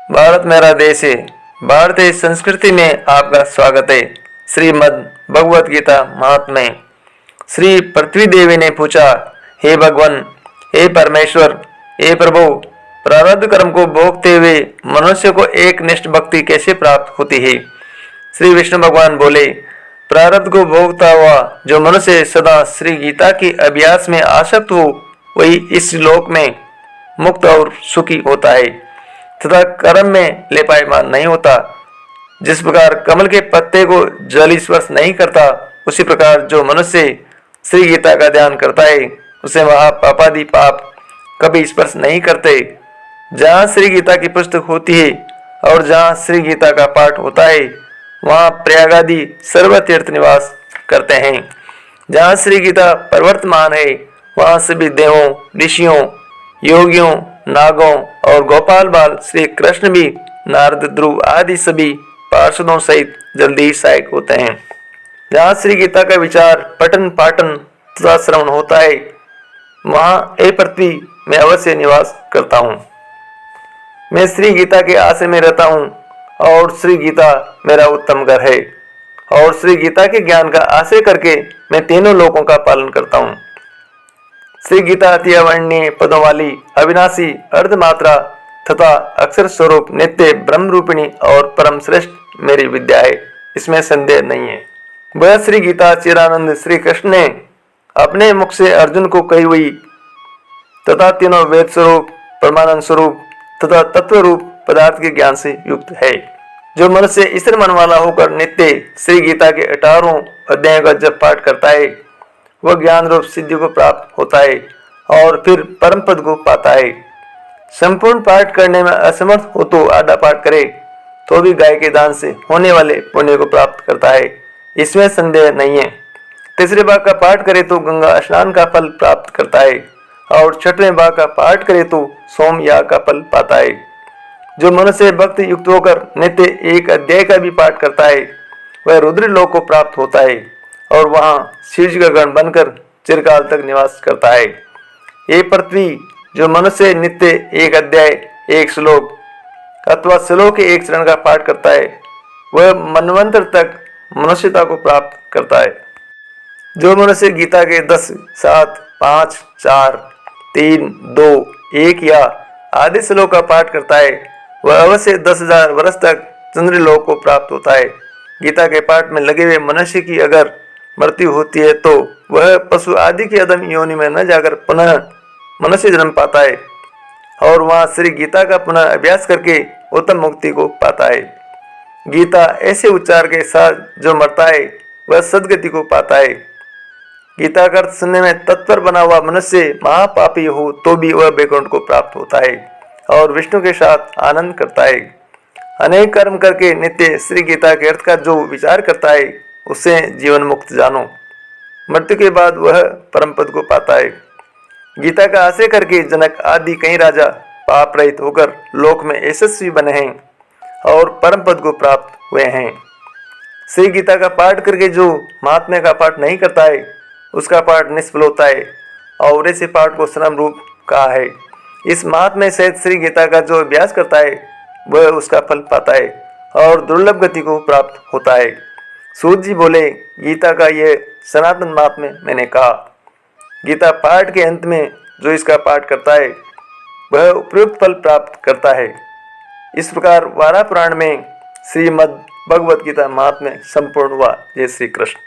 भारत मेरा देश है। भारतीय संस्कृति में आपका स्वागत है। श्रीमद् भगवत गीता महात्म्य। श्री पृथ्वी देवी ने पूछा, हे भगवान, हे परमेश्वर, हे प्रभु, प्रारब्ध कर्म को भोगते हुए मनुष्य को एक निष्ठ भक्ति कैसे प्राप्त होती है? श्री विष्णु भगवान बोले, प्रारब्ध को भोगता हुआ जो मनुष्य सदा श्री गीता के अभ्यास में आसक्त हो, वही इस लोक में मुक्त और सुखी होता है तथा कर्म में लेपायमान नहीं होता। जिस प्रकार कमल के पत्ते को जल स्पर्श नहीं करता, उसी प्रकार जो मनुष्य श्री गीता का ध्यान करता है, उसे वहां पापादि पाप कभी स्पर्श नहीं करते। जहाँ श्री गीता की पुस्तक होती है और जहाँ श्री गीता का पाठ होता है, वहाँ प्रयागादि सर्व तीर्थ निवास करते हैं। जहाँ श्री गीता प्रवर्तमान है, वहाँ सभी देवों, ऋषियों, योगियों, नागों और गोपाल बाल श्री कृष्ण भी नारद, ध्रुव आदि सभी पार्षदों सहित जल्दी सहायक होते हैं। जहाँ श्री गीता का विचार, पठन, पाठन तथा श्रवण होता है, वहाँ ए पृथ्वी में अवश्य निवास करता हूँ। मैं श्री गीता के आश्रय में रहता हूँ और श्री गीता मेरा उत्तम घर है और श्री गीता के ज्ञान का आश्रय करके मैं तीनों लोकों का पालन करता हूँ। श्री गीता अति अवर्णनीय पदों वाली, अविनाशी, अर्धमात्रा तथा अक्षर स्वरूप नित्य ब्रह्म रूपिणी और परम श्रेष्ठ मेरी विद्या है, इसमें संदेह नहीं है। वह श्री गीता चिरानंद श्री कृष्ण ने अपने मुख से अर्जुन को कही हुई तथा तीनों वेद स्वरूप, परमानंद स्वरूप तथा तत्व रूप पदार्थ के ज्ञान से युक्त है। जो मनुष्य ईश्वर मन वाला होकर नित्य श्री गीता के 18 अध्यायों का जप पाठ करता है, वह ज्ञान रूप सिद्धि को प्राप्त होता है और फिर परम पद को पाता है। संपूर्ण पाठ करने में असमर्थ हो तो आधा पाठ करे तो भी गाय के दान से होने वाले पुण्य को प्राप्त करता है, इसमें संदेह नहीं है। तीसरे भाग का पाठ करे तो गंगा स्नान का फल प्राप्त करता है और छठवें भाग का पाठ करे तो सोम याग का फल पाता है। जो मनुष्य भक्ति युक्त होकर नित्य एक अध्याय का भी पाठ करता है, वह रुद्र लोक को प्राप्त होता है और वहां शीर्ष का गण बनकर चिरकाल तक निवास करता है। ये पृथ्वी, जो मनुष्य नित्य एक अध्याय, एक श्लोक अथवा श्लोक के एक चरण का पाठ करता है, वह मनवंतर तक मनुष्यता को प्राप्त करता है। जो मनुष्य गीता के 10, 7, 5, 4, 3, 2, 1 या आदि श्लोक का पाठ करता है, वह अवश्य 10,000 वर्ष तक चंद्रलोक को प्राप्त होता है। गीता के पाठ में लगे हुए मनुष्य की अगर मृत्यु होती है तो वह पशु आदि की अदम योनि में न जाकर पुनः मनुष्य जन्म पाता है और वहां श्री गीता का पुनः अभ्यास करके उत्तम मुक्ति को पाता है। गीता ऐसे उच्चार के साथ जो मरता है, वह सदगति को पाता है। गीता का अर्थ सुनने में तत्पर बना हुआ मनुष्य महापापी हो तो भी वह वैकुंठ को प्राप्त होता है और विष्णु के साथ आनंद करता है। अनेक कर्म करके नित्य श्री गीता के अर्थ का जो विचार करता है, उसे जीवन मुक्त जानो। मृत्यु के बाद वह परम पद को पाता है। गीता का आश्रय करके जनक आदि कई राजा पाप रहित होकर लोक में यशस्वी बने हैं और परम पद को प्राप्त हुए हैं। श्री गीता का पाठ करके जो महात्म्य का पाठ नहीं करता है, उसका पाठ निष्फल होता है और ऐसे पाठ को श्रम रूप कहा है। इस महात्म्य सहित श्री गीता का जो अभ्यास करता है, वह उसका फल पाता है और दुर्लभ गति को प्राप्त होता है। सूत जी बोले, गीता का यह सनातन महात्म्य मैंने कहा। गीता पाठ के अंत में जो इसका पाठ करता है, वह उपयुक्त फल प्राप्त करता है। इस प्रकार वारा पुराण में श्रीमद् भगवत गीता महात्म्य संपूर्ण हुआ। जय श्री कृष्ण।